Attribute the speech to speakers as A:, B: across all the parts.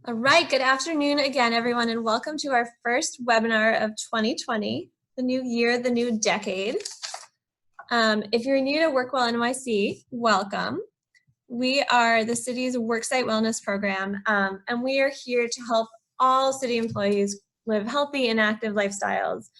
A: All right, good afternoon again, everyone, and welcome to our first webinar of 2020, the new year, the new decade. If you're new to WorkWell NYC, welcome. We are the city's worksite wellness program, and we are here to help all city employees live healthy and active lifestyles.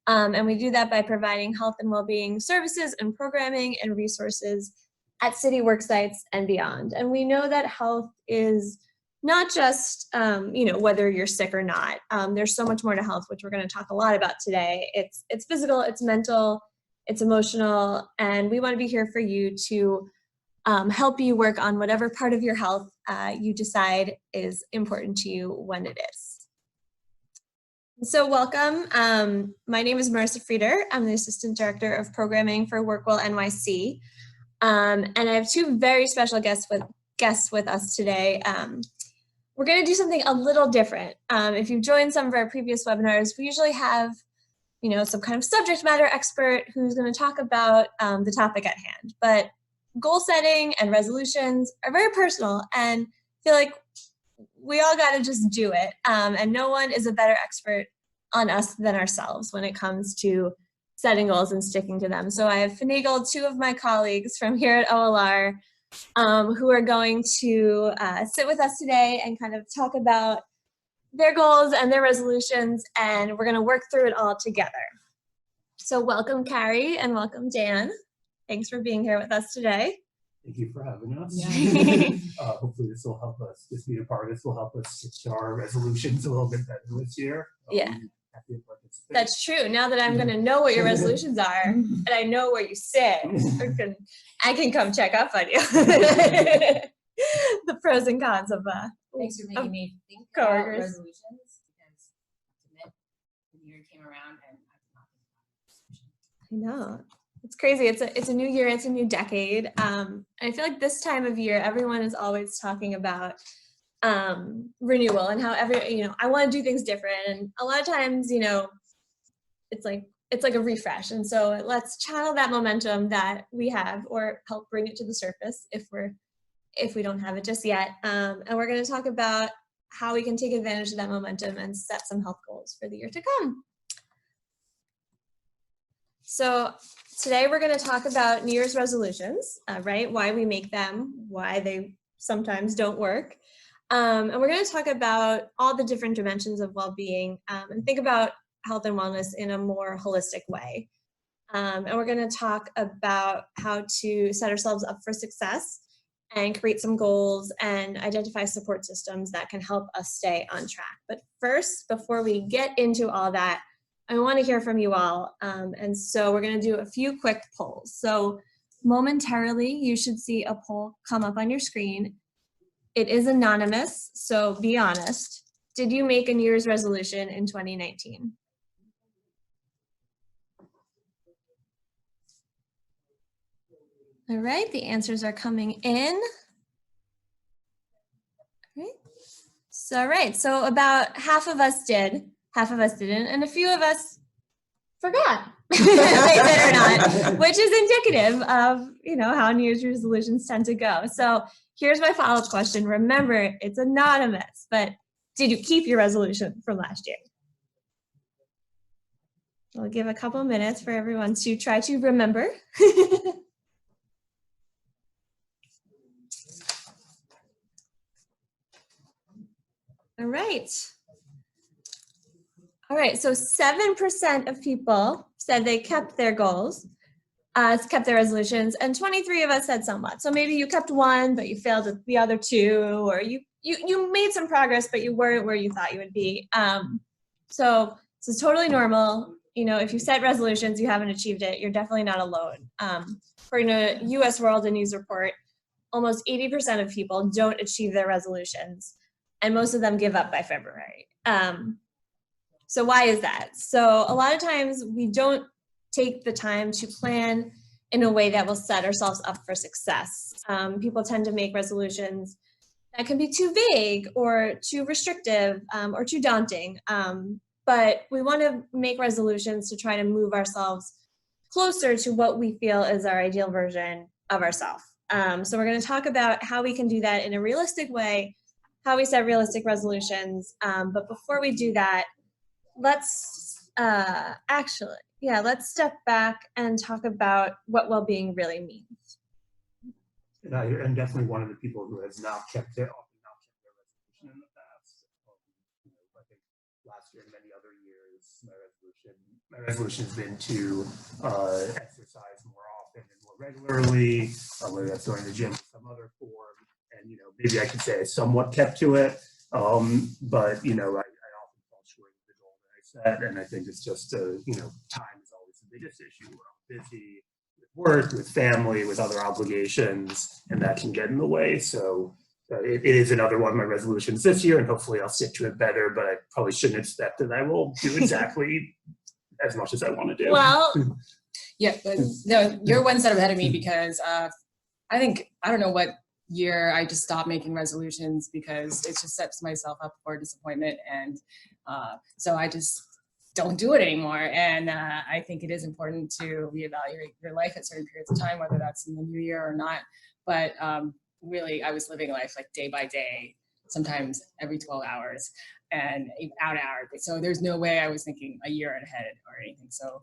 A: And we do that by providing health and well-being services and programming and resources at city worksites and beyond. And we know that health is not just, whether you're sick or not. There's so much more to health, which we're going to talk a lot about today. It's physical, it's mental, it's emotional, and we want to be here for you to help you work on whatever part of your health you decide is important to you when it is. So welcome. My name is Marissa Frieder. I'm the Assistant Director of Programming for WorkWell NYC. And I have two very special guests with us today. We're going to do something a little different. If you've joined some of our previous webinars, we usually have, some kind of subject matter expert who's going to talk about the topic at hand. But goal setting and resolutions are very personal, and I feel like we all got to just do it. And no one is a better expert on us than ourselves when it comes to setting goals and sticking to them. So I have finagled two of my colleagues from here at OLR who are going to sit with us today and kind of talk about their goals and their resolutions, and we're going to work through it all together. So welcome, Carrie, and welcome, Dan. Thanks for being here with us today.
B: Thank you for having us. Hopefully this will help us, this meeting part of this will help us get to our resolutions a little bit better this year.
A: Yeah. That's true. Now that I'm going to know what your resolutions are, and I know where you sit, I can come check up on you. The pros and cons of
C: thanks for making me think about resolutions, because the year came around and I did not think about resolutions.
A: I know. It's crazy. It's a new year. It's a new decade. I feel like this time of year, everyone is always talking about renewal and how I want to do things different. And a lot of times, it's like a refresh. And so let's channel that momentum that we have, or help bring it to the surface if we don't have it just yet. And we're going to talk about how we can take advantage of that momentum and set some health goals for the year to come. So today we're going to talk about New Year's resolutions, right? Why we make them, why they sometimes don't work. And we're going to talk about all the different dimensions of well-being and think about health and wellness in a more holistic way. And we're going to talk about how to set ourselves up for success and create some goals and identify support systems that can help us stay on track. But first, before we get into all that, I want to hear from you all. And so we're going to do a few quick polls. So momentarily, you should see a poll come up on your screen. It is anonymous, so be honest. Did you make a New Year's resolution in 2019? All right, the answers are coming in. All right, so about half of us did, half of us didn't, and a few of us forgot, believe it or not, which is indicative of how New Year's resolutions tend to go. So here's my follow-up question. Remember, it's anonymous, but did you keep your resolution from last year? I'll give a couple minutes for everyone to try to remember. All right. All right, so 7% of people said they kept their goals, kept their resolutions, and 23 of us said somewhat. So maybe you kept one, but you failed at the other two, or you made some progress, but you weren't where you thought you would be. So it's totally normal. If you set resolutions, you haven't achieved it, you're definitely not alone. According to US World News Report, almost 80% of people don't achieve their resolutions, and most of them give up by February. So why is that? So a lot of times we don't take the time to plan in a way that will set ourselves up for success. People tend to make resolutions that can be too vague or too restrictive or too daunting. But we want to make resolutions to try to move ourselves closer to what we feel is our ideal version of ourselves. So we're going to talk about how we can do that in a realistic way, how we set realistic resolutions. But before we do that, let's let's step back and talk about what well-being really means.
B: And I am definitely one of the people who has not kept their resolution in the past. I think last year and many other years, my resolution has been to exercise more often and more regularly, whether that's going to the gym in some other form. And maybe I could say I somewhat kept to it, but I often fall short of the goal that I set, and I think it's just time is always the biggest issue. We're all busy with work, with family, with other obligations, and that can get in the way. So it is another one of my resolutions this year, and hopefully I'll stick to it better, but I probably shouldn't expect that I will do exactly as much as I want to do.
A: Well,
C: yeah, no, you're one step ahead of me because I don't know what year I just stopped making resolutions because it just sets myself up for disappointment, and so I just don't do it anymore. And I think it is important to reevaluate your life at certain periods of time, whether that's in the new year or not. But really, I was living life like day by day, sometimes every 12 hours and out hour. So there's no way I was thinking a year ahead or anything. So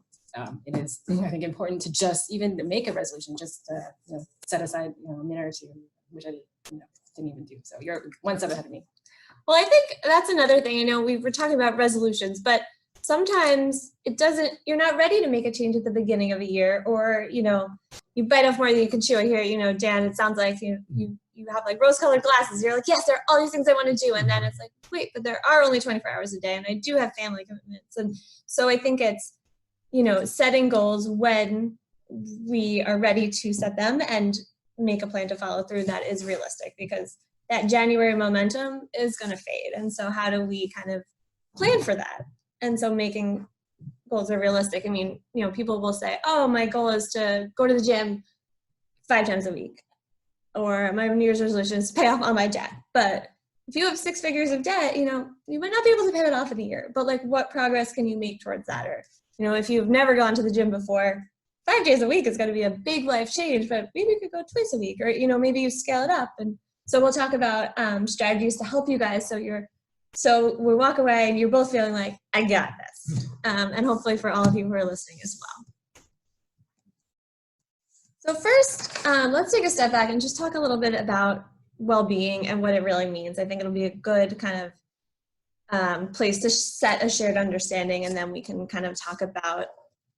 C: it is, I think, important to just even make a resolution, just to set aside a minute or two, which I didn't even do. So you're one step ahead of me.
A: Well, I think that's another thing. We were talking about resolutions, but sometimes you're not ready to make a change at the beginning of a year, or, you bite off more than you can chew. I hear, Dan, it sounds like you have like rose-colored glasses. You're like, yes, there are all these things I want to do. And then it's like, wait, but there are only 24 hours a day and I do have family commitments. And so I think it's, setting goals when we are ready to set them and make a plan to follow through that is realistic, because that January momentum is going to fade. And so how do we kind of plan for that? And so making goals are realistic. People will say, oh, my goal is to go to the gym 5 times a week, or my New Year's resolution is to pay off all my debt. But if you have 6 figures of debt, you might not be able to pay that off in a year, but like, what progress can you make towards that? Or, if you've never gone to the gym before, 5 days a week is going to be a big life change, but maybe you could go twice a week, or, maybe you scale it up. And so we'll talk about strategies to help you guys. So we walk away and you're both feeling like, I got this. And hopefully for all of you who are listening as well. So first, let's take a step back and just talk a little bit about well-being and what it really means. I think it'll be a good kind of place to set a shared understanding, and then we can kind of talk about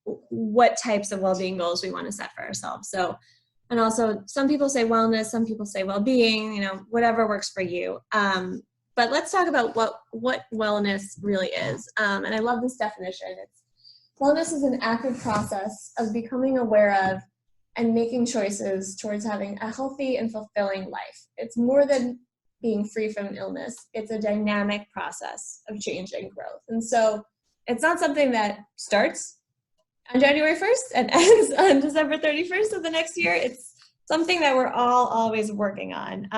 A: what types of well-being goals we want to set for ourselves. So, and also some people say wellness, some people say well-being, whatever works for you. But let's talk about what wellness really is. And I love this definition. Wellness is an active process of becoming aware of and making choices towards having a healthy and fulfilling life. It's more than being free from illness. It's a dynamic process of change and growth. And so it's not something that starts on January 1st and ends on December 31st of the next year. It's something that we're all always working on.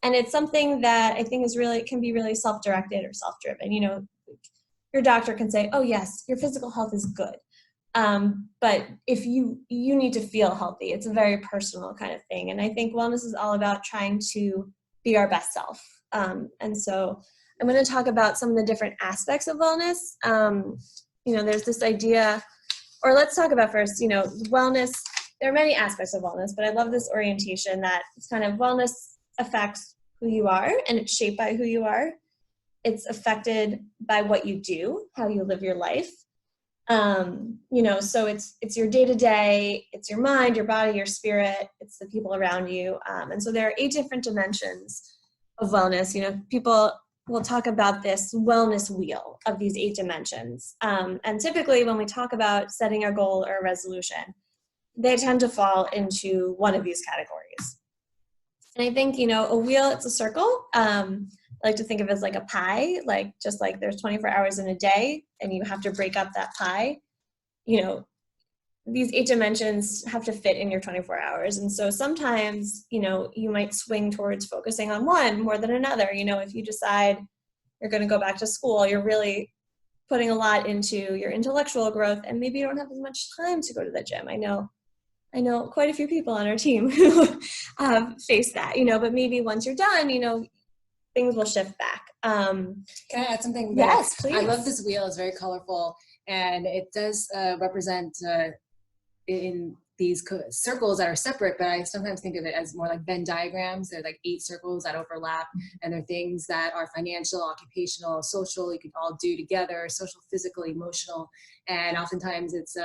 A: And it's something that I think can be really self-directed or self-driven. Your doctor can say, oh yes, your physical health is good. But if you need to feel healthy, it's a very personal kind of thing. And I think wellness is all about trying to be our best self. And so I'm going to talk about some of the different aspects of wellness. There's this idea, or let's talk about first, wellness. There are many aspects of wellness, but I love this orientation that it's kind of wellness affects who you are, and it's shaped by who you are. It's affected by what you do, how you live your life. So it's your day-to-day, it's your mind, your body, your spirit, it's the people around you. And so there are 8 different dimensions of wellness. People will talk about this wellness wheel of these 8 dimensions. And typically when we talk about setting a goal or a resolution, they tend to fall into one of these categories. And I think, a wheel, it's a circle. I like to think of it as like a pie, like just like there's 24 hours in a day and you have to break up that pie. These 8 dimensions have to fit in your 24 hours. And so sometimes, you might swing towards focusing on one more than another. If you decide you're going to go back to school, you're really putting a lot into your intellectual growth, and maybe you don't have as much time to go to the gym. I know quite a few people on our team who face that, but maybe once you're done, things will shift back.
C: Can I add something?
A: Yes, please.
C: I love this wheel. It's very colorful, and it does represent in these circles that are separate, but I sometimes think of it as more like Venn diagrams. They're like 8 circles that overlap, and they're things that are financial, occupational, social, you can all do together, social, physical, emotional, and oftentimes it's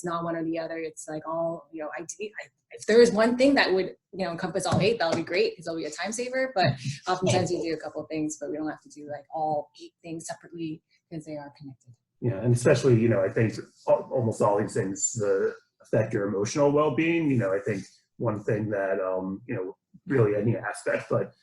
C: not one or the other. It's like all, you know, if there is one thing that would, you know, encompass all 8, that would be great because it'll be a time saver, but oftentimes we do a couple of things, but we don't have to do like all 8 things separately because they are connected.
B: Yeah, and especially, you know, I think almost all these things affect your emotional well-being. You know, I think one thing that, you know, really any aspect, but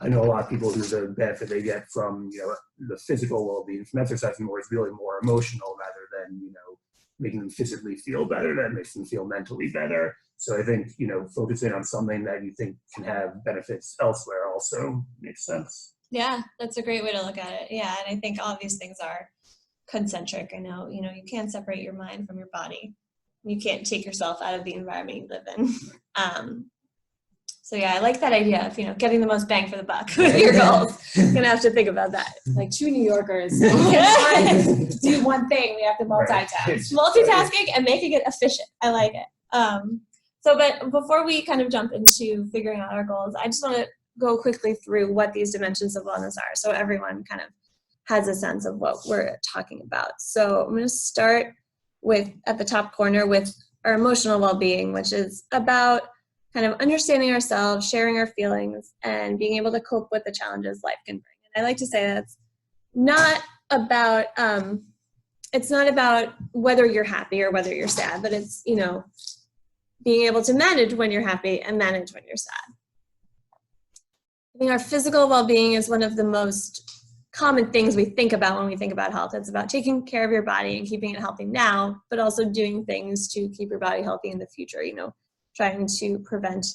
B: I know a lot of people who the benefit they get from, you know, the physical well-being from exercising more is really more emotional rather than, you know, making them physically feel better. That makes them feel mentally better. So I think, you know, focusing on something that you think can have benefits elsewhere also makes sense.
A: Yeah, that's a great way to look at it. Yeah, and I think all these things are concentric. I know, you know, you can't separate your mind from your body. You can't take yourself out of the environment you live in. So yeah, I like that idea of, you know, getting the most bang for the buck with your goals. You're gonna have to think about that.
C: Like true New Yorkers, we can't try to do one thing. We have to multitask.
A: Multitasking and making it efficient. I like it. But before we kind of jump into figuring out our goals, I just want to go quickly through what these dimensions of wellness are, so everyone kind of has a sense of what we're talking about. So I'm going to start with, at the top corner, with our emotional well-being, which is about kind of understanding ourselves, sharing our feelings, and being able to cope with the challenges life can bring. And I like to say that's not about, it's not about whether you're happy or whether you're sad, but it's, you know, being able to manage when you're happy and manage when you're sad. I think our physical well-being is one of the most common things we think about when we think about health. It's about taking care of your body and keeping it healthy now, but also doing things to keep your body healthy in the future, you know, trying to prevent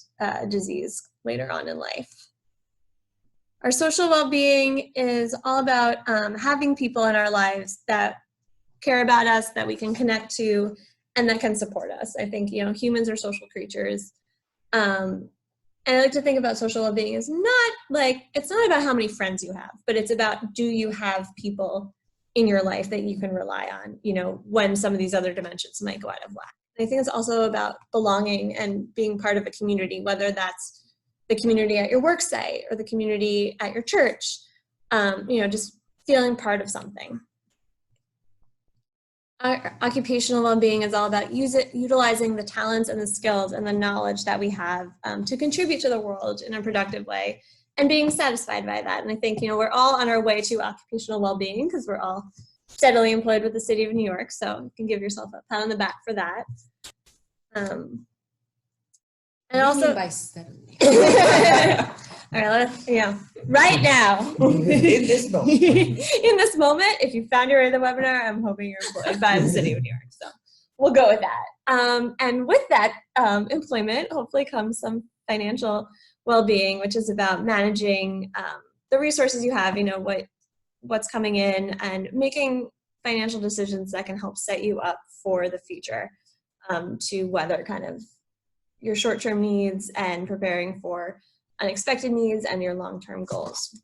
A: disease later on in life. Our social well-being is all about having people in our lives that care about us, that we can connect to, and that can support us. I think, you know, humans are social creatures. And I like to think about social well-being as not like, it's not about how many friends you have, but it's about, do you have people in your life that you can rely on, you know, when some of these other dimensions might go out of whack. And I think it's also about belonging and being part of a community, whether that's the community at your work site or the community at your church, you know, just feeling part of something. Our occupational well-being is all about utilizing the talents and the skills and the knowledge that we have to contribute to the world in a productive way and being satisfied by that. And I think, you know, we're all on our way to occupational well-being because we're all steadily employed with the City of New York. So you can give yourself a pat on the back for that. And also,
C: by steadily.
A: all right, right now.
D: In this moment.
A: In this moment, if you found your way to the webinar, I'm hoping you're employed by the City of New York. So we'll go with that. And with that employment, hopefully comes some financial well-being, which is about managing the resources you have, you know, what's coming in and making financial decisions that can help set you up for the future to weather kind of your short-term needs and preparing for unexpected needs and your long-term goals.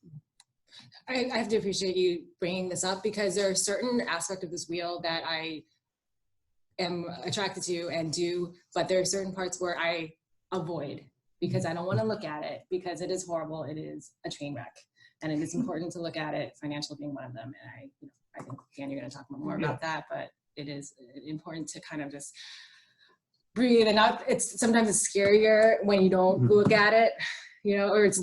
C: I have to appreciate you bringing this up because there are certain aspects of this wheel that I am attracted to and do, but there are certain parts where I avoid because I don't want to look at it because it is horrible. It is a train wreck, and it is important to look at it, financial being one of them. And I think, Dan, you're going to talk more about that, but it is important to kind of just breathe and not. Sometimes it's scarier when you don't look at it. You know, or it's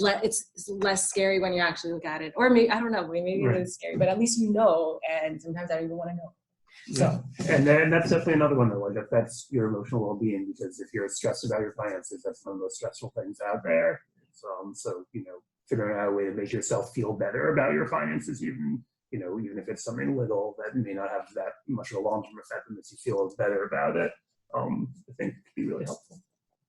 C: less scary when you actually look at it. Or maybe, I don't know, maybe it is scary, but at least you know, and sometimes I don't even want to know. So,
B: and that's definitely another one that like affects your emotional well-being because if you're stressed about your finances, that's one of the most stressful things out there. So, you know, figuring out a way to make yourself feel better about your finances, even if it's something little that may not have that much of a long-term effect and makes you feel better about it, I think could be really helpful.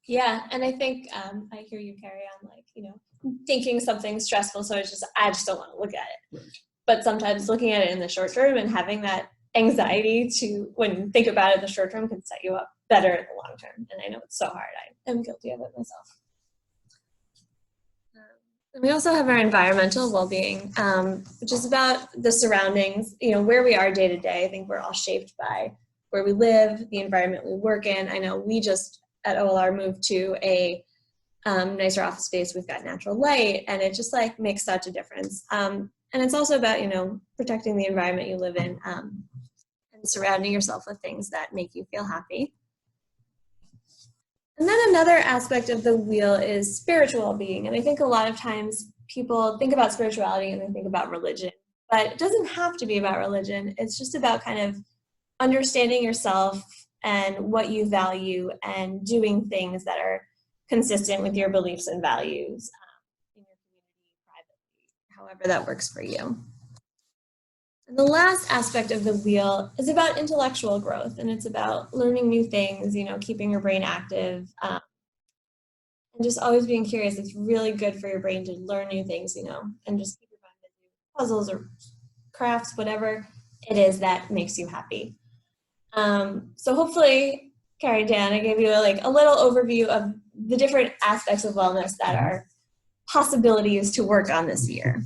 A: Yeah, and I think I hear you, Carrie, on like, you know, thinking something stressful, so I just don't want to look at it. Right. But sometimes looking at it in the short term and having that anxiety to, when you think about it in the short term, can set you up better in the long term. And I know it's so hard. I am guilty of it myself. And we also have our environmental well-being, which is about the surroundings, where we are day to day. I think we're all shaped by where we live, the environment we work in. I know we just at OLR moved to a nicer office space. We've got natural light, and it just like makes such a difference. And it's also about, protecting the environment you live in and surrounding yourself with things that make you feel happy. And then another aspect of the wheel is spiritual well-being. And I think a lot of times people think about spirituality and they think about religion, but it doesn't have to be about religion. It's just about kind of understanding yourself and what you value and doing things that are consistent with your beliefs and values in your community, privately, however that works for you. And the last aspect of the wheel is about intellectual growth, and it's about learning new things, keeping your brain active, and just always being curious. It's really good for your brain to learn new things, and just keep your mind busy with puzzles or crafts, whatever it is that makes you happy. So hopefully, Carrie, Dan, I gave you a little overview of the different aspects of wellness that are possibilities to work on this year.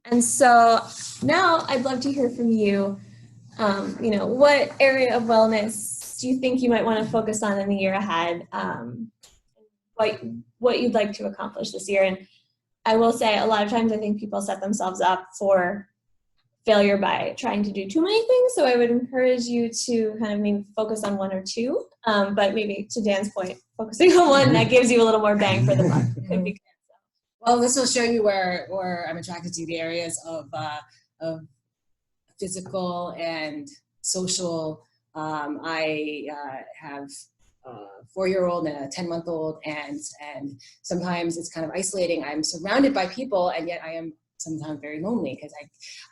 A: And so now I'd love to hear from you. What area of wellness do you think you might want to focus on in the year ahead? What you'd like to accomplish this year? And I will say a lot of times I think people set themselves up for failure by trying to do too many things. So I would encourage you to kind of maybe focus on one or two, but maybe to Dan's point, focusing on one that gives you a little more bang for the buck could be good.
C: Well, this will show you where I'm attracted to, the areas of physical and social. I have a 4-year-old and a 10-month-old, and sometimes it's kind of isolating. I'm surrounded by people, and yet I am sometimes very lonely because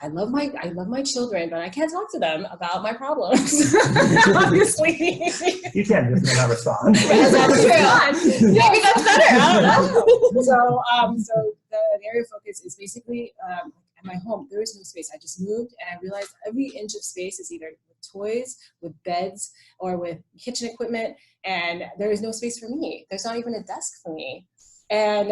C: I love my children, but I can't talk to them about my problems. Obviously,
B: You can just not respond.
C: That's true. Maybe that's better. I don't know. So the area of focus is basically at my home. There is no space. I just moved, and I realized every inch of space is either with toys, with beds, or with kitchen equipment, and there is no space for me. There's not even a desk for me. And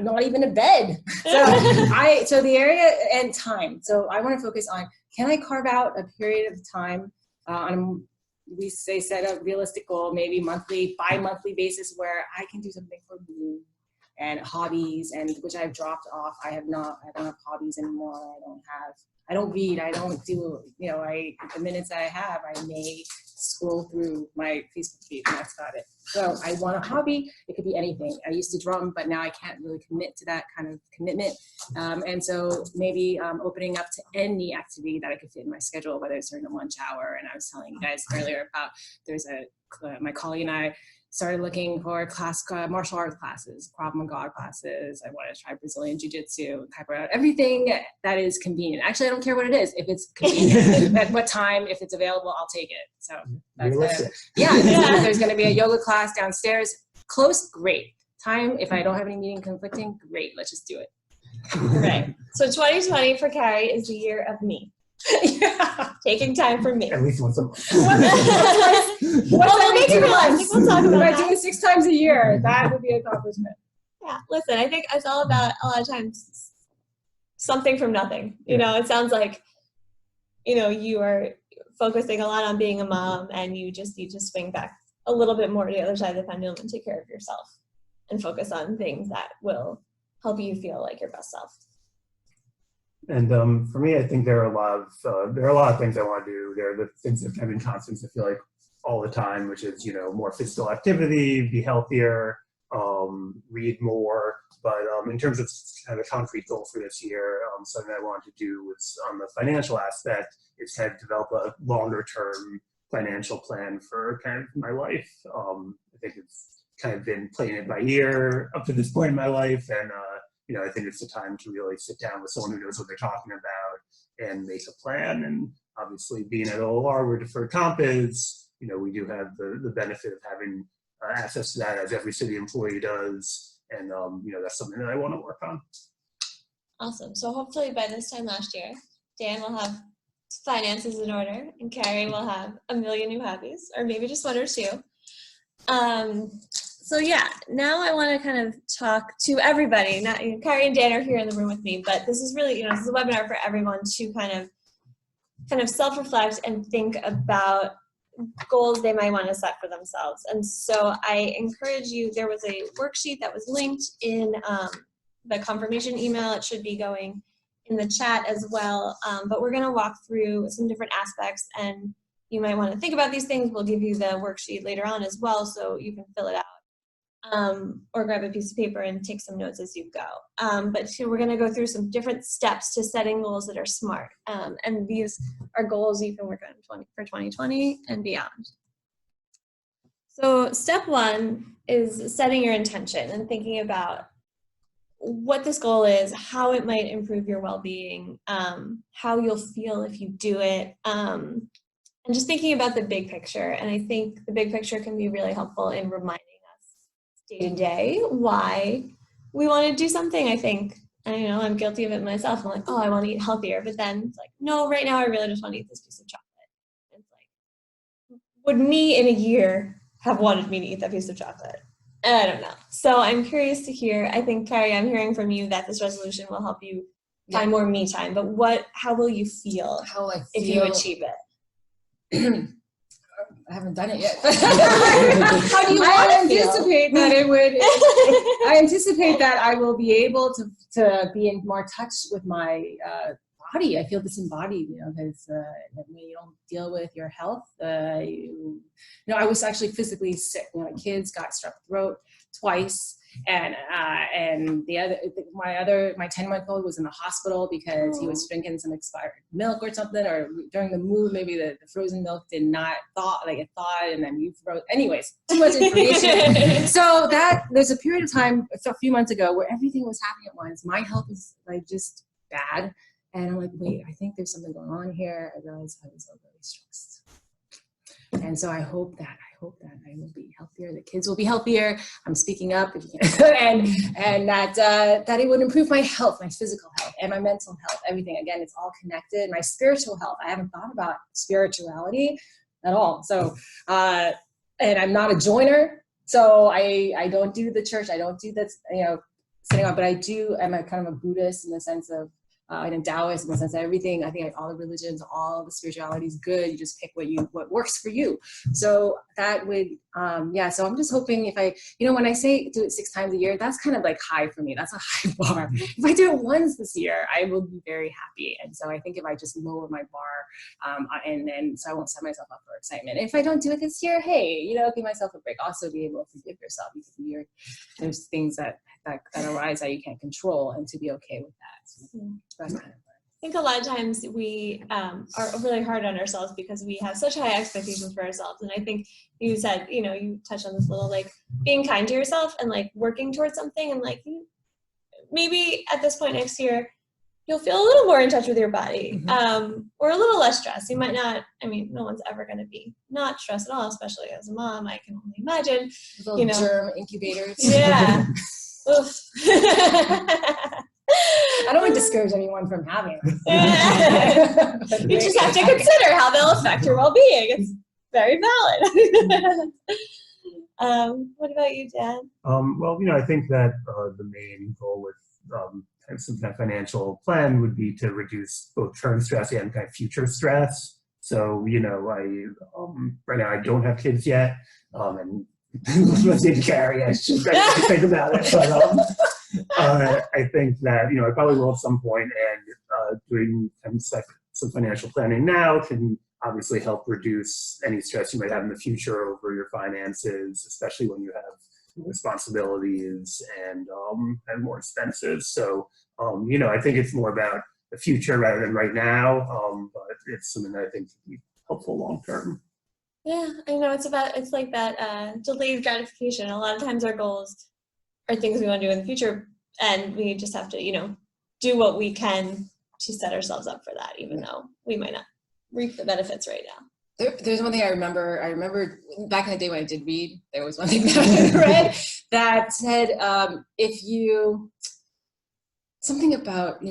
C: not even a bed. So the area and time. So I want to focus on, can I carve out a period of time we set a realistic goal, maybe monthly, bi-monthly basis, where I can do something for me and hobbies, and which I've dropped off. I don't have hobbies anymore. I don't read. I don't do, the minutes that I have, I may scroll through my Facebook feed, and that's about it. So I want a hobby. It could be anything. I used to drum, but now I can't really commit to that kind of commitment. And so maybe opening up to any activity that I could fit in my schedule, whether it's during the lunch hour. And I was telling you guys earlier about, my colleague and I started looking for martial arts classes, Krav Maga classes. I want to try Brazilian Jiu-Jitsu, Capoeira, everything that is convenient. Actually, I don't care what it is. If it's convenient, at what time, if it's available, I'll take it. So that's it. If there's going to be a yoga class downstairs, close, great. Time, if I don't have any meeting conflicting, great. Let's just do it.
A: Right. So 2020 for Carrie is the year of me. Yeah. Taking time for me.
B: At least once a month.
A: We'll make it real. I think we'll talk about
C: that. If I do it 6 times a year, that would be an accomplishment.
A: Yeah. Listen, I think it's all about, a lot of times, something from nothing. It sounds like, you are focusing a lot on being a mom, and you just need to swing back a little bit more to the other side of the pendulum and take care of yourself and focus on things that will help you feel like your best self.
B: And for me, I think there are a lot of things I want to do. There are the things that have been constants, I feel like, all the time, which is, more physical activity, be healthier, read more. But in terms of kind of a concrete goal for this year, something I wanted to do was on the financial aspect, is kind of develop a longer term financial plan for kind of my life. I think it's kind of been playing it by ear up to this point in my life, and I think it's the time to really sit down with someone who knows what they're talking about and make a plan. And obviously, being at OLR, where deferred comp is, we do have the benefit of having access to that, as every city employee does. And, that's something that I want to work on.
A: Awesome. So hopefully by this time last year, Dan will have finances in order, and Carrie will have a million new hobbies, or maybe just one or two. So So yeah, now I want to kind of talk to everybody. Not Carrie and Dan are here in the room with me, but this is really, this is a webinar for everyone to kind of self-reflect and think about goals they might want to set for themselves. And so I encourage you, there was a worksheet that was linked in the confirmation email. It should be going in the chat as well. But we're going to walk through some different aspects, and you might want to think about these things. We'll give you the worksheet later on as well, so you can fill it out. Or grab a piece of paper and take some notes as you go. But we're going to go through some different steps to setting goals that are smart. And these are goals you can work on for 2020 and beyond. So step one is setting your intention and thinking about what this goal is, how it might improve your well-being, how you'll feel if you do it, and just thinking about the big picture. And I think the big picture can be really helpful in reminding day to day why we want to do something. I think, I'm guilty of it myself. I'm like, oh, I want to eat healthier, but then it's like, no, right now I really just want to eat this piece of chocolate. And it's like, would me in a year have wanted me to eat that piece of chocolate? And I don't know. So I'm curious to hear. I think, Carrie, I'm hearing from you that this resolution will help you find more me time. But how will you feel?
C: How I feel
A: if you achieve it?
C: I haven't done it yet.
A: How do you
C: I anticipate that it would. I anticipate that I will be able to be in more touch with my body. I feel disembodied, because when you don't deal with your health, I was actually physically sick. My kids got strep throat twice. And my 10-month-old was in the hospital because he was drinking some expired milk or something, or during the move, maybe the frozen milk did not thaw like it thawed, and then you froze. Anyways, too much information. So there's a period of time a few months ago where everything was happening at once. My health is like just bad, and I'm like, wait, I think there's something going on here. I realized I was overly stressed. And so I hope that I will be healthier. The kids will be healthier. I'm speaking up, and that it would improve my health, my physical health, and my mental health. Everything. Again, it's all connected. My spiritual health. I haven't thought about spirituality at all. So, and I'm not a joiner. So I don't do the church. I don't do that. Sitting on. But I do. I'm a kind of a Buddhist in the sense of. And a Taoist in the sense that everything, I think all the religions, all the spirituality is good. You just pick what works for you. So that would, so I'm just hoping if when I say do it 6 times a year, that's kind of like high for me. That's a high bar. If I do it once this year, I will be very happy. And so I think if I just lower my bar, and then, so I won't set myself up for excitement. If I don't do it this year, hey, give myself a break. Also be able to forgive yourself because there's things that arise that you can't control, and to be okay with that. So that's kind of
A: I think a lot of times we are really hard on ourselves because we have such high expectations for ourselves. And I think you said, you touched on this little, like being kind to yourself and like working towards something, and like maybe at this point next year, you'll feel a little more in touch with your body, or a little less stressed. You might not, no one's ever going to be not stressed at all, especially as a mom, I can only imagine.
C: Little germ incubators.
A: Yeah. Oof.
C: I don't want to discourage anyone from having them.
A: You just have to consider how they'll affect your well-being. It's very valid. What about you, Dan?
B: Well, I think that the main goal with some kind of financial plan would be to reduce both current stress and kind of future stress. So, I right now I don't have kids yet, and listening to Carrie, I should think about it. But I think that I probably will at some point, and doing some financial planning now can obviously help reduce any stress you might have in the future over your finances, especially when you have responsibilities and more expenses. So I think it's more about the future rather than right now, but it's something that I think can be helpful long term.
A: Yeah, I know it's like that delayed gratification. A lot of times our goals are things we want to do in the future, and we just have to, do what we can to set ourselves up for that, even though we might not reap the benefits right now.
C: There's one thing I remember back in the day when I did read, there was one thing that I read that said, something about,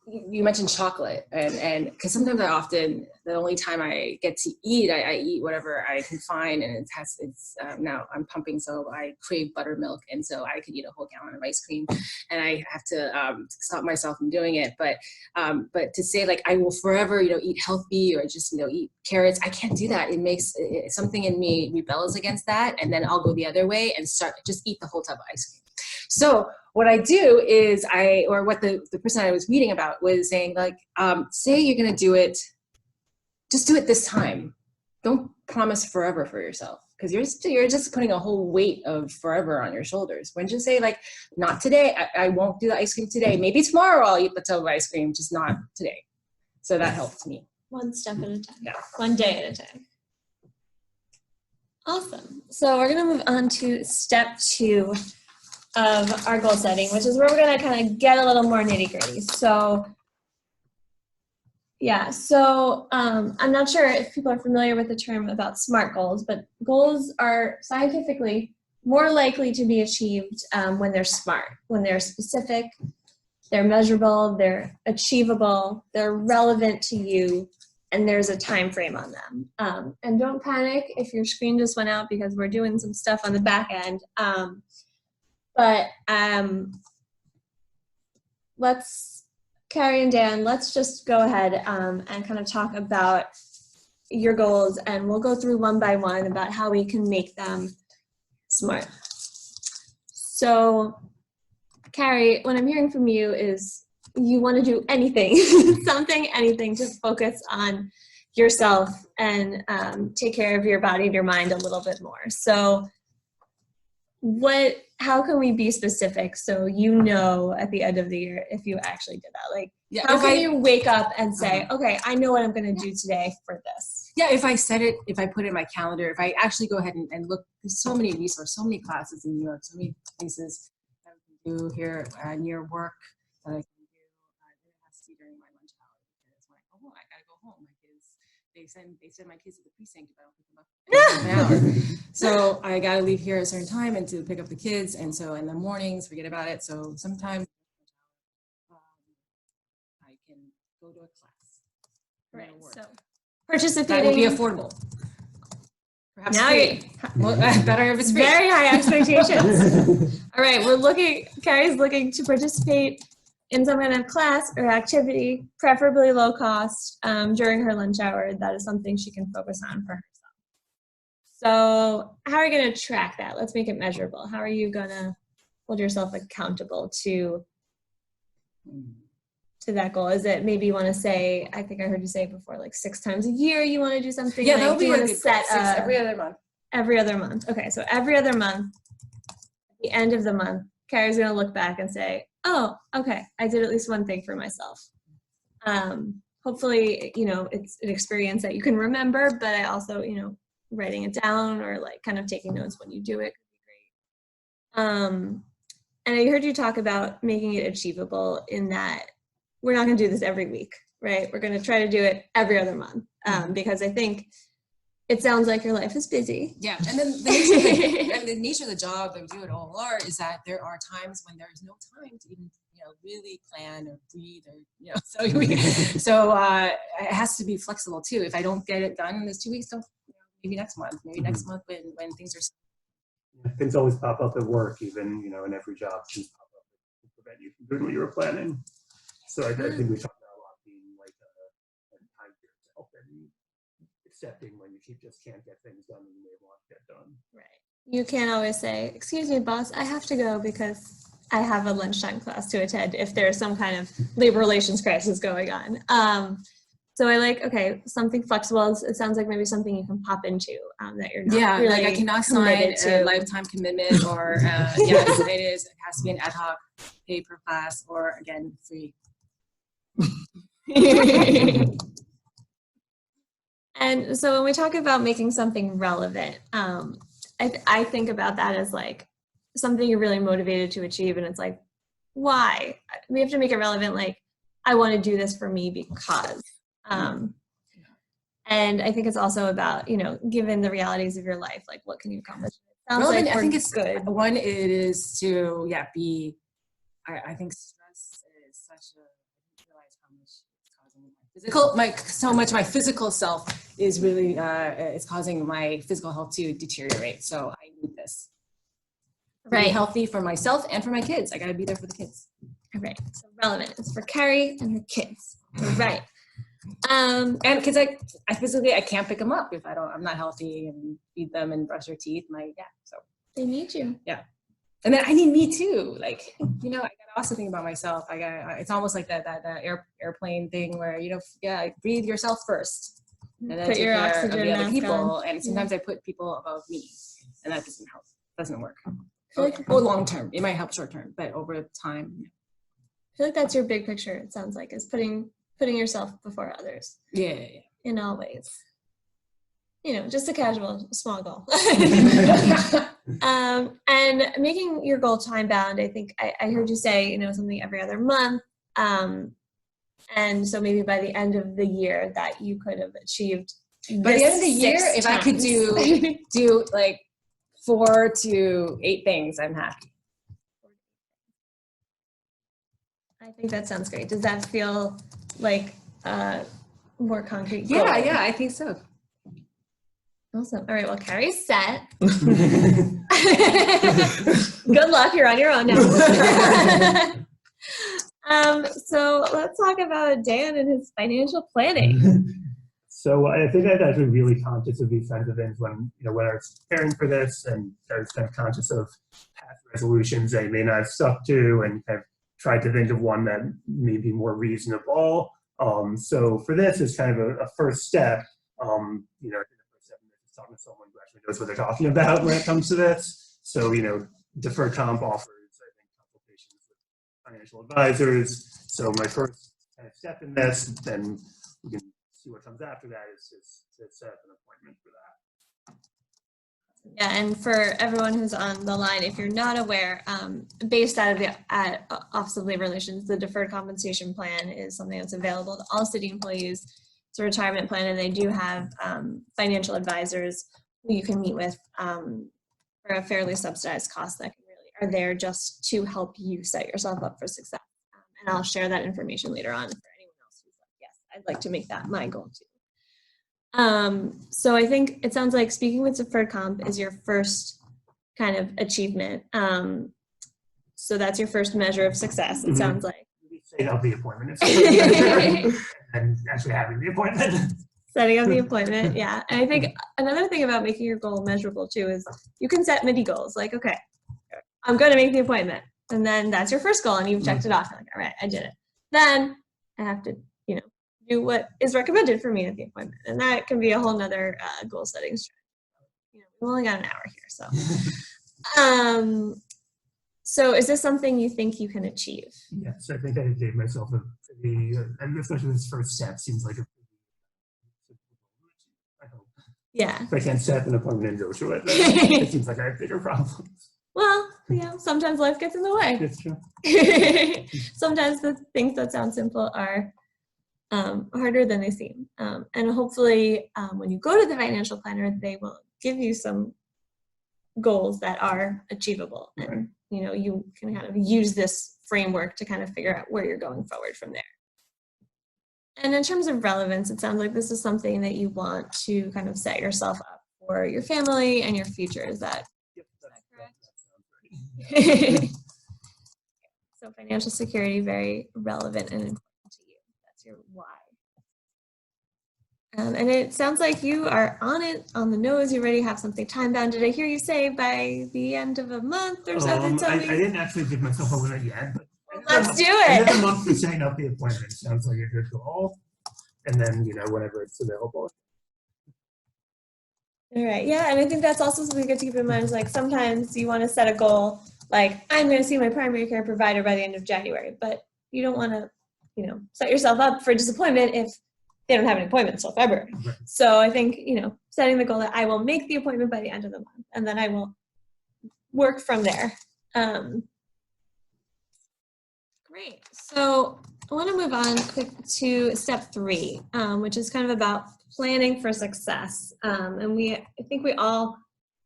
C: you mentioned chocolate, and because sometimes the only time I get to eat, I eat whatever I can find, and now I'm pumping, so I crave buttermilk, and so I could eat a whole gallon of ice cream, and I have to stop myself from doing it. But to say like I will forever, eat healthy or just eat carrots, I can't do that. It makes something in me rebels against that, and then I'll go the other way and just eat the whole tub of ice cream. So what I do is what the person I was reading about was saying, like, say you're going to do it, just do it this time. Don't promise forever for yourself, because you're just putting a whole weight of forever on your shoulders. When you say like, not today, I won't do the ice cream today. Maybe tomorrow I'll eat the tub of ice cream, just not today. So that helps me.
A: One step at a time.
C: Yeah.
A: One day at a time. Awesome. So we're going to move on to step 2 of our goal setting, which is where we're going to kind of get a little more nitty gritty. So yeah, so I'm not sure if people are familiar with the term about SMART goals, but goals are scientifically more likely to be achieved when they're SMART, when they're specific, they're measurable, they're achievable, they're relevant to you, and there's a time frame on them. And don't panic if your screen just went out, because we're doing some stuff on the back end. But Carrie and Dan, let's just go ahead and kind of talk about your goals, and we'll go through one by one about how we can make them SMART. So, Carrie, what I'm hearing from you is you want to do anything, anything to focus on yourself and take care of your body and your mind a little bit more. So, how can we be specific so at the end of the year if you actually did that? Like, how can you wake up and say, okay, I know what I'm going to do today for this?
C: Yeah, if I set it, if I put it in my calendar, if I actually go ahead and look, there's so many resources, so many classes in New York, so many places that I can do here near work that I can do. It has to be during my lunch hour, because when I go home, I gotta go home. My kids, they send my kids to the precinct if I don't pick them up in an hour. So I gotta leave here at a certain time and to pick up the kids, and so in the mornings, forget about it. So sometimes I can go to a class.
A: Right. So
C: That
A: participating
C: would be affordable. Perhaps
A: now
C: free. Well, better if it's free.
A: Very high expectations. All right, Carrie's looking to participate in some kind of class or activity, preferably low cost, during her lunch hour. That is something she can focus on for herself. So how are you going to track that? Let's make it measurable. How are you going to hold yourself accountable to that goal? Is it maybe you want to say, I think I heard you say before, like 6 times a year you want to do something?
C: Yeah,
A: like,
C: that would be
A: a
C: good. Every other month.
A: Every other month. Okay, so every other month, at the end of the month, Carrie's going to look back and say, oh, okay, I did at least one thing for myself. Hopefully, it's an experience that you can remember, but I also, writing it down or like kind of taking notes when you do it could be great. And I heard you talk about making it achievable in that we're not going to do this every week, right? We're going to try to do it every other month because I think it sounds like your life is busy.
C: Yeah, and then the nature of the job that we do at OLR is that there are times when there is no time to even really plan or breathe or so it has to be flexible too. If I don't get it done in those 2 weeks, maybe next month. Maybe next month when things are.
B: Things always pop up at work, even in every job. Things pop up to prevent you from doing what you were planning. So I think we talked about a lot being like a time for yourself and accepting when you just can't get things done that you may want to get done.
A: Right. You can't always say, excuse me, boss, I have to go because I have a lunchtime class to attend if there's some kind of labor relations crisis going on. So I okay, something flexible. It sounds like maybe something you can pop into that you're not really
C: like I cannot sign a lifetime commitment or yes, it is. It has to be an ad hoc, pay per class, or again, free.
A: And so when we talk about making something relevant, I think about that as like something you're really motivated to achieve, and it's like, why? We have to make it relevant. Like, I want to do this for me because. And I think it's also about, given the realities of your life, like what can you accomplish?
C: Relevant, I think it's good. One, it is to, be, I think stress is such a, realize how much it's causing so much my physical self is really it's causing my physical health to deteriorate. So I need this. To be
A: Right.
C: healthy for myself and for my kids. I got to be there for the kids.
A: All right. So relevant. It's for Carrie and her kids. All right.
C: And because I physically I can't pick them up if I'm not healthy and feed them and brush their teeth. So
A: They need you.
C: and then I need me too. Like I gotta also think about myself. It's almost like that airplane thing where breathe yourself first, and then
A: Put
C: take
A: your
C: care of
A: oxygen
C: the other
A: mask
C: people.
A: on.
C: And sometimes I put people above me, and that doesn't help. Doesn't work.
A: I feel like,
C: Or long term, it might help short term, but over time.
A: I feel like that's your big picture. It sounds like is putting yourself before others
C: Yeah.
A: in all ways. Just a casual, small goal. And making your goal time bound. I think I heard you say, something every other month. And so maybe by the end of the year that you could have achieved.
C: By the end of the year, if I could
A: times.
C: do like 4 to 8 things, I'm happy.
A: I think that sounds great. Does that feel like a more concrete goal?
C: Yeah, I think so.
A: Awesome. All right. Well, Carrie's set. Good luck. You're on your own now. So let's talk about Dan and his financial planning.
B: So I think I was really conscious of these kinds of things when I was preparing for this, and I was kind of conscious of past resolutions I may not have stuck to, and kind of tried to think of one that may be more reasonable. So for this, it's kind of a first step. I think the first step is talking to someone who actually knows what they're talking about when it comes to this. So deferred comp offers, I think, consultations with financial advisors. So my first kind of step in this, then we can see what comes after that, is to set up an appointment for that.
A: Yeah, and for everyone who's on the line, if you're not aware, based out of the Office of Labor Relations, the deferred compensation plan is something that's available to all city employees. It's a retirement plan, and they do have financial advisors who you can meet with for a fairly subsidized cost that really are there just to help you set yourself up for success. And I'll share that information later on for anyone else who's like, yes, I'd like to make that my goal too. So I think it sounds like speaking with deferred comp is your first kind of achievement. So that's your first measure of success, it sounds like.
B: Setting up the appointment and actually having the appointment.
A: Setting up the appointment, yeah. And I think another thing about making your goal measurable too is you can set mini goals. Like, okay, I'm going to make the appointment. And then that's your first goal and you've checked it off. You're like, all right, I did it. Then I have to, do what is recommended for me at the appointment. And that can be a whole nother goal setting strategy. We've only got an hour here, so. So is this something you think you can achieve?
B: Yes, I think I gave myself a pretty, and especially this first step seems like a pretty, I hope.
A: Yeah.
B: If I can't set an appointment and go to it, then it seems like I have bigger problems.
A: Well, sometimes life gets in the way.
B: It's true.
A: Sometimes the things that sound simple are harder than they seem. And hopefully when you go to the financial planner, they will give you some goals that are achievable. And, you can kind of use this framework to kind of figure out where you're going forward from there. And in terms of relevance, it sounds like this is something that you want to kind of set yourself up for your family and your future. Is that correct?
B: That sounds right.
A: So financial security, very relevant and important to you. That's your why. And it sounds like you are on it, on the nose. You already have something time bound. Did I hear you say by the end of a month or something?
B: I didn't actually give myself a limit yet. But
A: let's do
B: end
A: it.
B: of the month for setting up the appointment sounds like a good goal. And then, whenever it's available.
A: All right. Yeah. And I think that's also something good to keep in mind is like sometimes you want to set a goal like I'm going to see my primary care provider by the end of January, but you don't want to, set yourself up for disappointment if they don't have an appointment until February.
B: Right.
A: So I think, setting the goal that I will make the appointment by the end of the month and then I will work from there. Great. So I want to move on quick to step 3, which is kind of about planning for success. And I think we all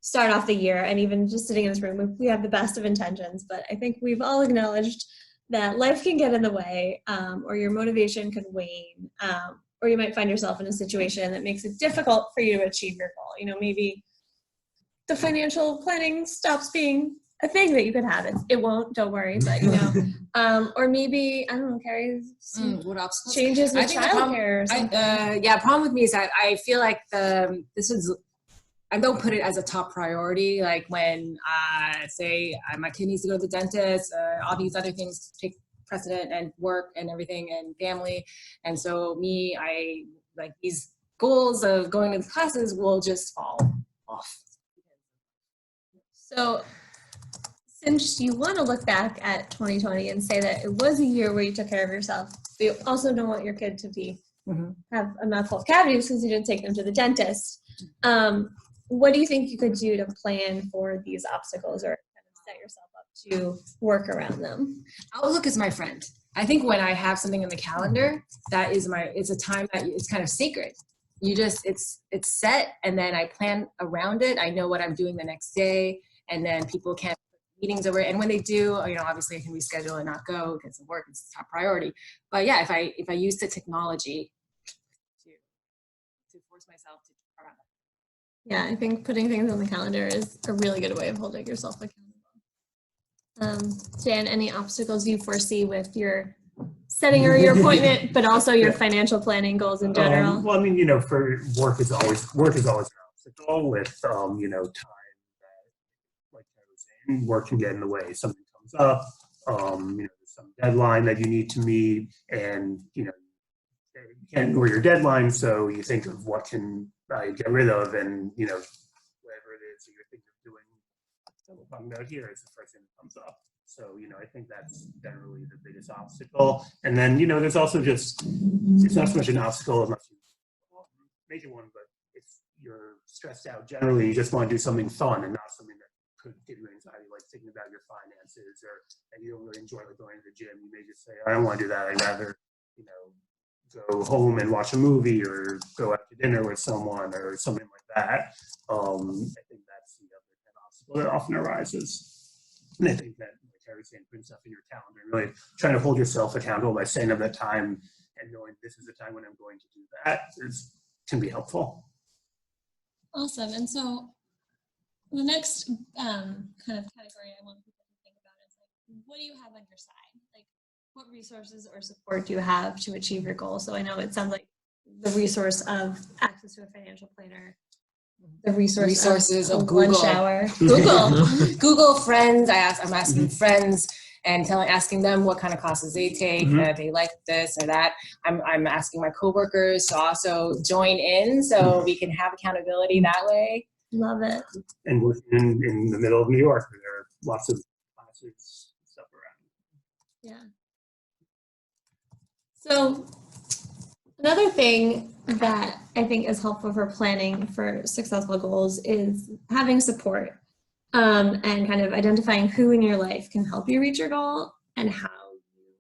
A: start off the year, and even just sitting in this room, we have the best of intentions, but I think we've all acknowledged that life can get in the way, or your motivation could wane, or you might find yourself in a situation that makes it difficult for you to achieve your goal. You know, maybe the financial planning stops being a thing that you could have. It won't, don't worry, but you know, or maybe, I don't know, Carrie,
C: What obstacles?
A: changes
C: I
A: with
C: think the problem-
A: childcare or something.
C: problem with me is that I feel like I don't put it as a top priority. Like when say my kid needs to go to the dentist, all these other things take precedent, and work and everything and family. And so I like these goals of going to the classes will just fall off.
A: So since you want to look back at 2020 and say that it was a year where you took care of yourself, but you also don't want your kid to have a mouthful of cavities because you didn't take them to the dentist. What do you think you could do to plan for these obstacles or kind of set yourself up to work around them?
C: Outlook is my friend. I think when I have something in the calendar, it's a time that it's kind of sacred. It's set, and then I plan around it. I know what I'm doing the next day, and then people can put meetings over it. And when they do, you know, obviously I can reschedule and not go because of work. It's top priority. But yeah, if I use the technology to force myself to around it.
A: Yeah, I think putting things on the calendar is a really good way of holding yourself accountable. Dan, any obstacles you foresee with your setting or your appointment, but also your financial planning goals in general?
B: Well, I mean, you know, for work is always an obstacle with, you know, time that, like I was saying, work can get in the way. Something comes up, you know, there's some deadline that you need to meet, and, you know, you can't ignore your deadline, so you think of what can I get rid of, and, you know, whatever it is that you're thinking of doing, that we're talking about here is the first thing that comes up. So, you know, I think that's generally the biggest obstacle. And then, you know, there's also just, it's not so much an obstacle unless you make it one, but if you're stressed out generally, you just want to do something fun and not something that could give you anxiety, like thinking about your finances, or and you don't really enjoy like going to the gym. You may just say, I don't want to do that. I'd rather, you know, go home and watch a movie or go out to dinner with someone or something like that. I think that's the other kind of obstacle that often arises. And I think that, like Harry's saying, putting stuff in your calendar and really trying to hold yourself accountable by saying of that time and knowing this is the time when I'm going to do that can be helpful.
A: Awesome. And so the next kind of category I want people to think about is like, what do you have on your side? Like, what resources or support do you have to achieve your goal? So I know it sounds like the resource of access to a financial planner, the resources of
C: Google.
A: One Shower,
C: Google Friends. I'm asking friends and asking them what kind of classes they take, that they like this or that. I'm asking my coworkers to also join in so we can have accountability that way.
A: Love it.
B: And we're in the middle of New York, where there are lots of classes and stuff around.
A: Yeah. So another thing that I think is helpful for planning for successful goals is having support, and kind of identifying who in your life can help you reach your goal and how you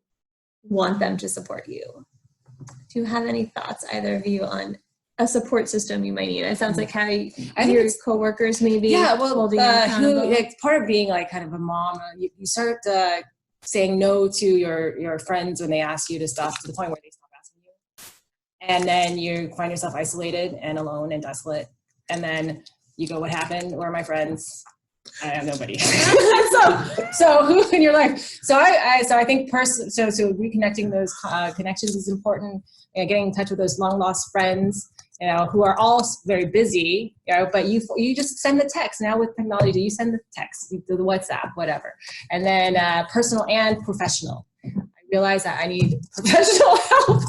A: want them to support you. Do you have any thoughts, either of you, on a support system you might need? It sounds like Harry, your coworkers maybe.
C: Yeah, well,
A: holding you accountable.
C: part of being like kind of a mom, you start saying no to your friends when they ask you to stop, to the point where they stop asking you. And then you find yourself isolated and alone and desolate. And then you go, what happened? Where are my friends? I have nobody. so who in your life? So I think so reconnecting those connections is important. And getting in touch with those long lost friends, you know, who are all very busy, you know, but you just send the text. Now with technology, you send the text, the WhatsApp, whatever. And then personal and professional. I realized that I need professional help.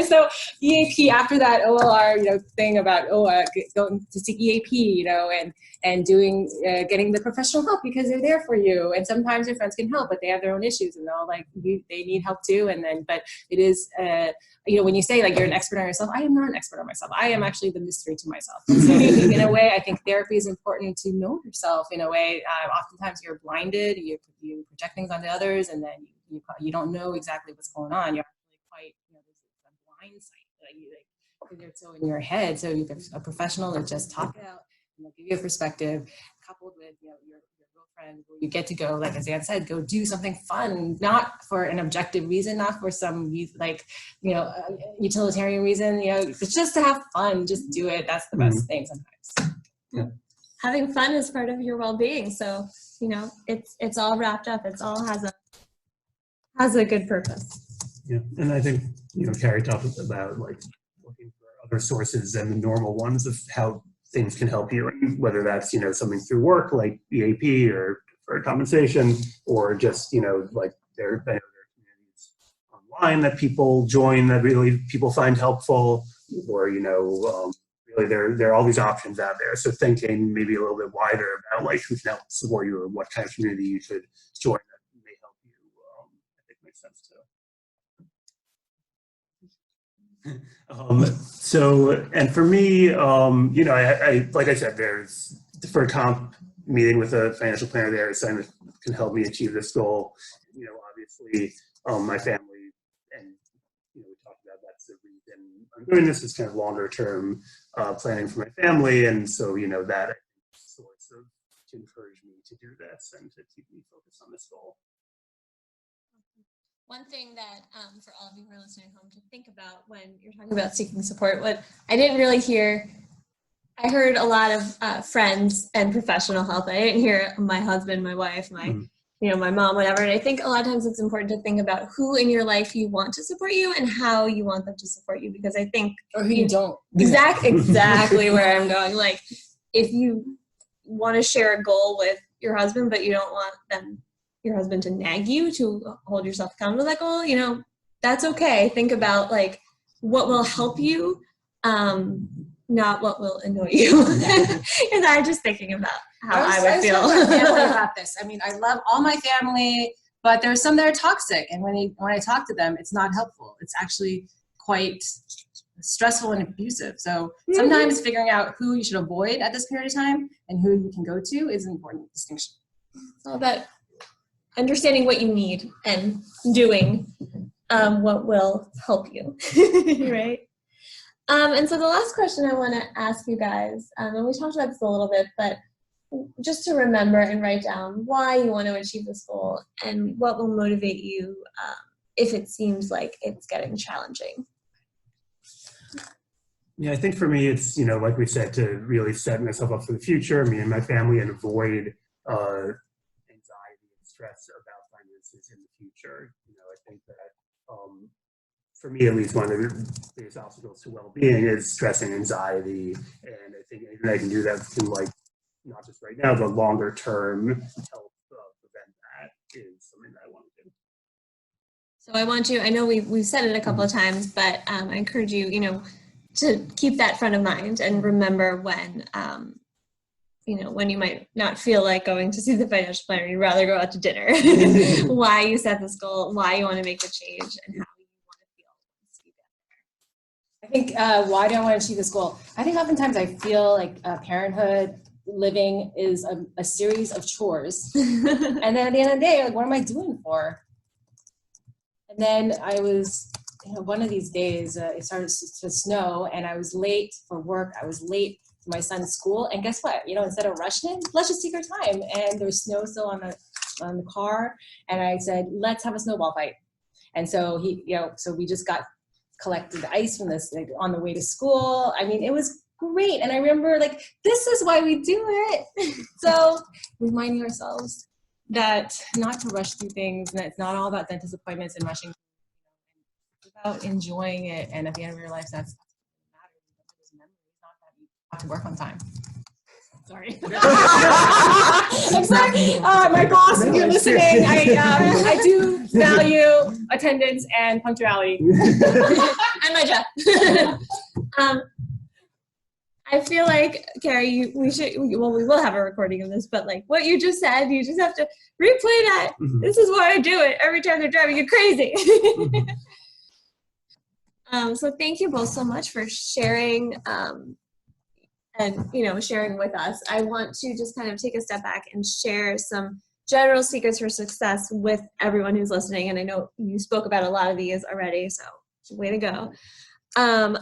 C: So EAP, after that OLR, you know, thing about going to seek EAP, you know, and doing getting the professional help, because they're there for you. And sometimes your friends can help, but they have their own issues, and they need help too. And then, but it is, you know, when you say like you're an expert on yourself, I am not an expert on myself. I am actually the mystery to myself. So in a way, I think therapy is important to know yourself. In a way, oftentimes you're blinded, you project things onto others, and then you don't know exactly what's going on. You're actually quite, you know, there's a blind sight that because you're so in your head. So you have a professional that just talk it out, you know, give you a perspective, coupled with, you know, your real friends, where you get to go, like as Anne said, go do something fun, not for an objective reason, not for some like, utilitarian reason, it's just to have fun, just do it. That's the best thing sometimes.
B: Yeah.
A: Having fun is part of your well-being. So, it's all wrapped up. It's all has a good purpose.
B: Yeah, and I think, Carrie talked about like looking for other sources and the normal ones of how things can help you, and whether that's, something through work like EAP or for compensation, or just, like there are communities online that people join that really people find helpful, or, really there are all these options out there. So thinking maybe a little bit wider about like who can help support you or what kind of community you could join that may help you, I think makes sense too. And for me, I like I said, there's deferred comp meeting with a financial planner there is something that can help me achieve this goal. Obviously, my family, and we talked about that's the reason I'm doing this, is kind of longer term planning for my family, and so that I think is a source of to encourage me to do this and to keep me focused on this goal.
A: One thing that for all of you who are listening at home to think about when you're talking about seeking support, what I didn't really hear, I heard a lot of friends and professional help. I didn't hear my husband, my wife, my mom, whatever. And I think a lot of times it's important to think about who in your life you want to support you and how you want them to support you, because I think,
C: or who you don't.
A: Exactly where I'm going. Like, if you want to share a goal with your husband, but you don't want your husband to nag you to hold yourself accountable to that goal, that's okay. Think about like what will help you, not what will annoy you. And I'm just thinking about how I would feel.
C: I was talking about this. I mean, I love all my family, but there's some that are toxic, and when I talk to them, it's not helpful. It's actually quite stressful and abusive. So sometimes figuring out who you should avoid at this period of time and who you can go to is an important distinction.
A: It's all about understanding what you need and doing what will help you, right? And so the last question I want to ask you guys, and we talked about this a little bit, but just to remember and write down why you want to achieve this goal and what will motivate you if it seems like it's getting challenging.
B: Yeah, I think for me, it's, like we said, to really set myself up for the future, me and my family, and avoid anxiety and stress about finances in the future. I think that for me, at least, one of the biggest obstacles to well-being is stress and anxiety. And I think anything I can do that can, like, not just right now, but longer term help prevent that is something that I want to do.
A: So I know we've said it a couple of times, but I encourage you, to keep that front of mind and remember when, when you might not feel like going to see the financial planner, you'd rather go out to dinner, why you set this goal, why you want to make the change, and how you want to feel once you get there.
C: I think, why do I want to achieve this goal? I think oftentimes I feel like parenthood, living is a series of chores. And then at the end of the day, like, what am I doing for? And then I was, one of these days, it started to snow, and I was late for work. I was late to my son's school, and guess what? Instead of rushing in, let's just take our time. And there's snow still on the car, and I said, let's have a snowball fight. And so so we just collected the ice from this, like, on the way to school. I mean, it was great, and I remember, like, this is why we do it. So reminding ourselves that not to rush through things, and that it's not all about dentist appointments and rushing. About enjoying it, and at the end of your life, that's what matters. Memories, not that you have to work on time. Sorry. I'm sorry, my boss, if you're listening, I do value attendance and punctuality.
A: And my job. I feel like, Carrie, we will have a recording of this, but like what you just said, you just have to replay that. Mm-hmm. This is why I do it every time they're driving you crazy. Mm-hmm. So thank you both so much for sharing and sharing with us. I want to just kind of take a step back and share some general secrets for success with everyone who's listening. And I know you spoke about a lot of these already, so way to go. Some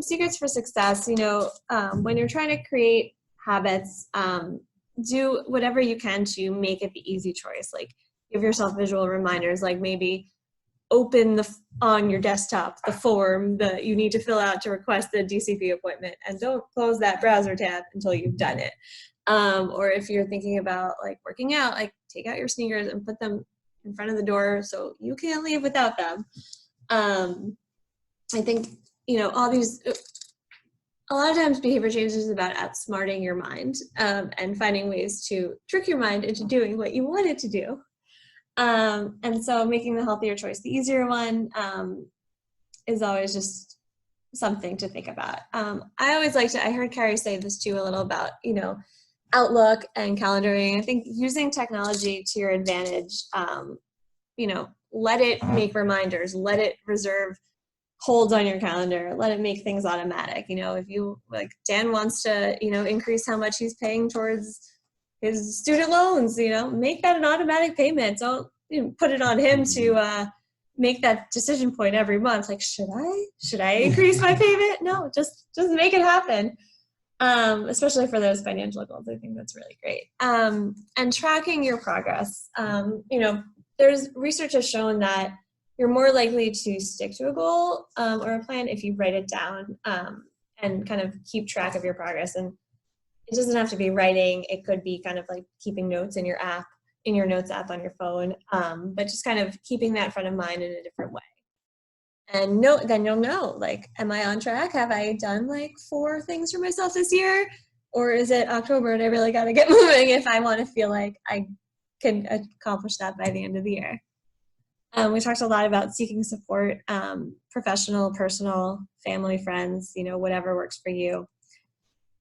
A: secrets for success, when you're trying to create habits, do whatever you can to make it the easy choice. Like give yourself visual reminders, like maybe open on your desktop the form that you need to fill out to request the DCP appointment, and don't close that browser tab until you've done it. Or if you're thinking about like working out, like take out your sneakers and put them in front of the door so you can't leave without them. I think, a lot of times behavior change is about outsmarting your mind, and finding ways to trick your mind into doing what you want it to do. And so making the healthier choice the easier one is always just something to think about. I always I heard Carrie say this too a little about, Outlook and calendaring. I think using technology to your advantage, let it make reminders, let it reserve holds on your calendar, let it make things automatic. If you, like Dan wants to, increase how much he's paying towards his student loans, make that an automatic payment. Don't put it on him to make that decision point every month. Like, should I increase my payment? No, just make it happen. Especially for those financial goals, I think that's really great. And tracking your progress. There's research has shown that you're more likely to stick to a goal or a plan if you write it down and kind of keep track of your progress. And it doesn't have to be writing. It could be kind of like keeping notes in your app, in your notes app on your phone, but just kind of keeping that front of mind in a different way. And then you'll know, like, am I on track? Have I done like 4 things for myself this year? Or is it October and I really got to get moving if I want to feel like I can accomplish that by the end of the year? We talked a lot about seeking support, professional, personal, family, friends, whatever works for you.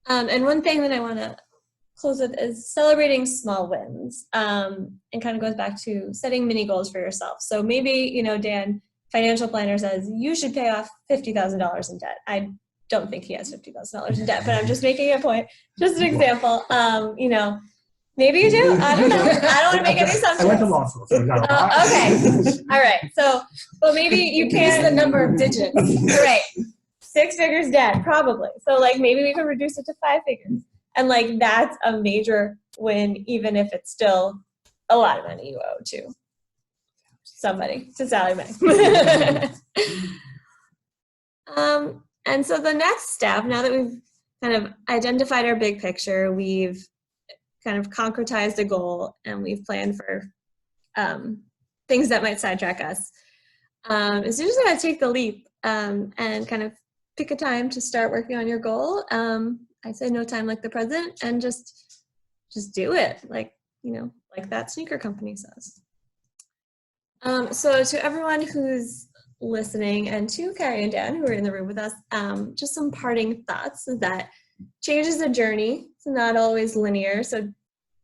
A: And one thing that I want to close with is celebrating small wins, and kind of goes back to setting mini goals for yourself. So maybe, Dan, financial planner, says you should pay off $50,000 in debt. I don't think he has $50,000 in debt, but I'm just making a point, just an example. Maybe you do. I don't know. I don't want to make any assumptions.
B: I went to law school, so no.
A: Okay. All right. So, well, maybe you can.
C: The number of digits.
A: All right. 6 figures debt, probably. So, like, maybe we could reduce it to 5 figures. And, like, that's a major win, even if it's still a lot of money you owe to somebody, to Sally Mae. And so the next step, now that we've kind of identified our big picture, we've kind of concretized a goal, and we've planned for things that might sidetrack us, is you just gotta take the leap and kind of pick a time to start working on your goal. I say no time like the present, and just do it, like that sneaker company says. So to everyone who's listening, and to Carrie and Dan who are in the room with us, just some parting thoughts is that change is a journey. It's not always linear, so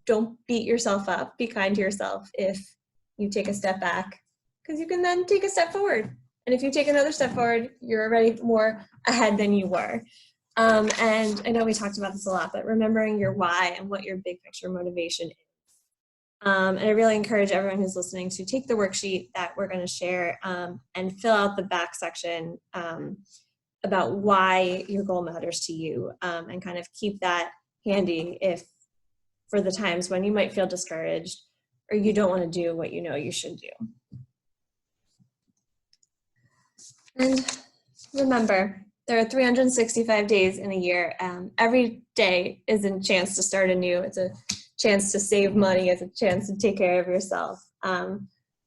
A: don't beat yourself up. Be kind to yourself if you take a step back, because you can then take a step forward. And if you take another step forward, you're already more ahead than you were. And I know we talked about this a lot, but remembering your why and what your big picture motivation is. And I really encourage everyone who's listening to take the worksheet that we're going to share and fill out the back section about why your goal matters to you, and kind of keep that handy for the times when you might feel discouraged or you don't want to do what you should do. And remember, there are 365 days in a year. Every day is a chance to start anew. It's a chance to save money. It's a chance to take care of yourself.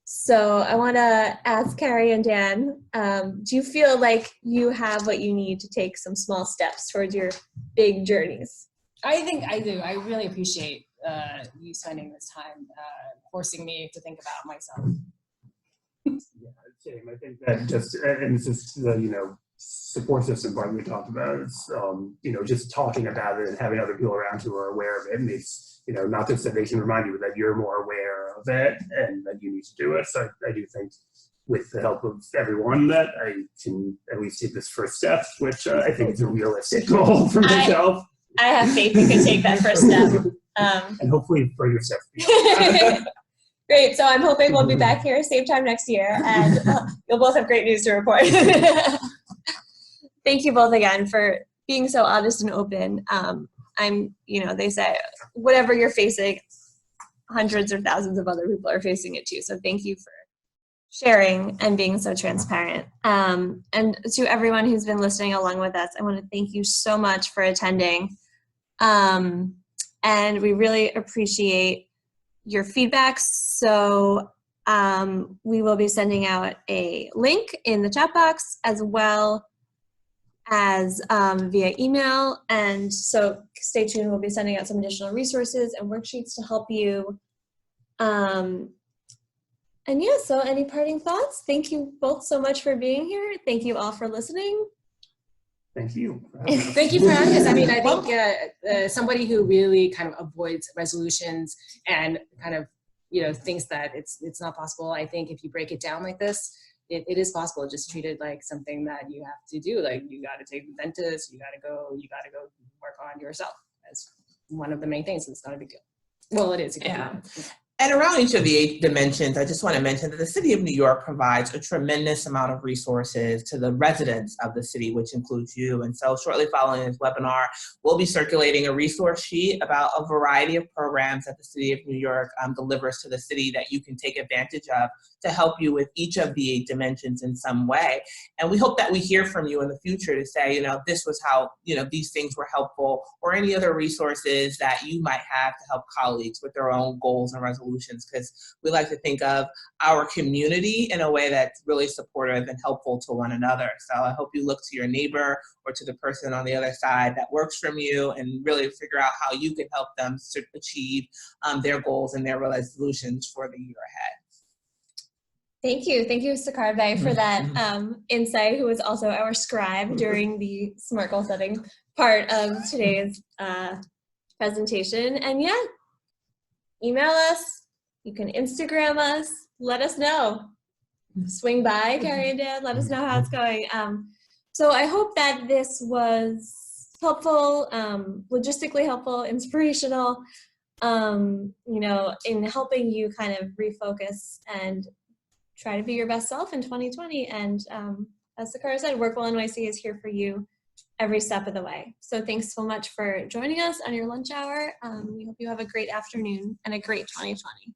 A: So I want to ask Carrie and Dan, do you feel like you have what you need to take some small steps towards your big journeys?
C: I think I do. I really appreciate you spending this time forcing me to think about myself.
B: Yeah, same. I think that and it's just the, support system part we talked about. It's, just talking about it and having other people around who are aware of it makes, not just that they can remind you, but that you're more aware of it and that you need to do it. So I do think with the help of everyone that I can at least take this first step, which I think is a realistic goal for myself.
A: I have faith you can take that first step.
B: And hopefully further steps.
A: Great. So I'm hoping we'll be back here same time next year, and you'll both have great news to report. Thank you both again for being so honest and open. they say whatever you're facing, hundreds or thousands of other people are facing it too. So thank you for sharing and being so transparent. And to everyone who's been listening along with us, I want to thank you so much for attending. And we really appreciate your feedback. So we will be sending out a link in the chat box as well as via email. And so stay tuned. We'll be sending out some additional resources and worksheets to help you. And yeah, so any parting thoughts? Thank you both so much for being here. Thank you all for listening.
B: Thank you.
C: Thank you for having us. I mean, I think somebody who really kind of avoids resolutions and kind of, thinks that it's not possible. I think if you break it down like this, it is possible. Just treat it like something that you have to do. Like you got to take the dentist, you got to go work on yourself as one of the main things. It's not a big deal. Well, it is.
D: Yeah. And around each of the 8 dimensions, I just want to mention that the City of New York provides a tremendous amount of resources to the residents of the city, which includes you. And so shortly following this webinar, we'll be circulating a resource sheet about a variety of programs that the City of New York delivers to the city that you can take advantage of to help you with each of the 8 dimensions in some way. And we hope that we hear from you in the future to say, this was how, these things were helpful, or any other resources that you might have to help colleagues with their own goals and resolutions. Because we like to think of our community in a way that's really supportive and helpful to one another. So I hope you look to your neighbor or to the person on the other side that works from you and really figure out how you can help them to achieve their goals and their resolutions for the year ahead.
A: Thank you. Thank you, Sakarve, for that insight, who was also our scribe during the SMART goal setting part of today's presentation. And yeah, email us. You can Instagram us. Let us know. Swing by, Carrie and Dan. Let us know how it's going. So I hope that this was helpful, logistically helpful, inspirational, in helping you kind of refocus and try to be your best self in 2020. And as Sakara said, Workwell NYC is here for you every step of the way. So thanks so much for joining us on your lunch hour. We hope you have a great afternoon and a great 2020.